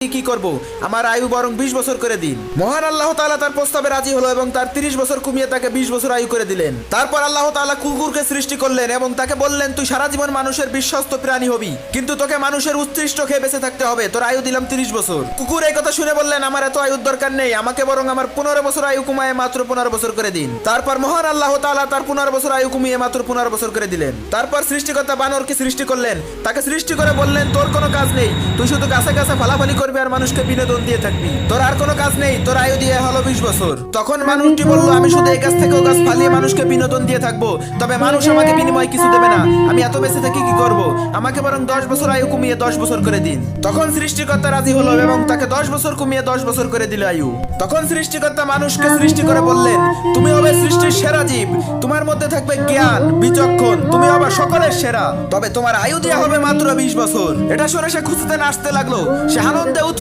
কি করব, আমার আয়ু বরং 20 বছর করে দিন। মহান আল্লাহ তাআলা তার প্রস্তাবে রাজি হলো এবং তার 30 বছর কমিয়ে তাকে 20 বছর আয়ু করে দিলেন। তারপর আল্লাহ তাআলা কুকুরকে সৃষ্টি করলেন এবং তাকে বললেন, তুই সারা জীবন মানুষের বিশ্বস্ত প্রাণী হবি, কিন্তু তোকে মানুষের উৎকৃষ্ট খেয়ে বেঁচে থাকতে হবে। তোর আয়ু দিলাম 30 বছর। কুকুর এই কথা শুনে বললেন, আমার এত আয়ুর দরকার নেই, আমাকে বরং আমার 15 বছর আয়ু কমায় মাত্র 15 বছর করে দিন। তারপর মহান আল্লাহ তাআলা তার 15 বছর আয়ু কমিয়ে মাত্র 15 বছর করে দিলেন। তারপর সৃষ্টিকর্তা বানরকে সৃষ্টি করলেন, তাকে সৃষ্টি করে বললেন, তোর কোনো কাজ নেই, তুই শুধু গাছে গাছে ফালাফালি করবি আর মানুষকে বিনোদন দিয়ে থাকবি, তোর আর কোনো কাজ নেই, তোর আয়ু দিয়ে হলো 20 বছর। তখন মানুষটি বলল, আমি শুধু এই গাছ থেকে ও গাছ ফালিয়ে মানুষকে বিনোদন দিয়ে থাকবো, তবে মানুষ আমাকে বিনিময়ে কিছু দেবে না, আমি এত বেঁচে থেকে কি করব, আমাকে বরং 10 বছর আয়ু কমিয়ে 10 বছর করে দিন। তখন সৃষ্টিকর্তা রাজি হলো এবং তাকে 10 বছর কমিয়ে 10 বছর করে দিল আয়ু। তখন সৃষ্টিকর্তা মানুষকে সৃষ্টি করে বললেন, তুমি হবে সৃষ্টির সেরা জীব, তোমার মধ্যে থাকবে জ্ঞান, বিচক্ষণ, তুমি হবে সকলের সেরা, তবে তোমার আয়ু দেওয়া হবে মাত্র 20 বছর। এটা শুনে সে খুশিতে নাচতে লাগলো, সে আনন্দে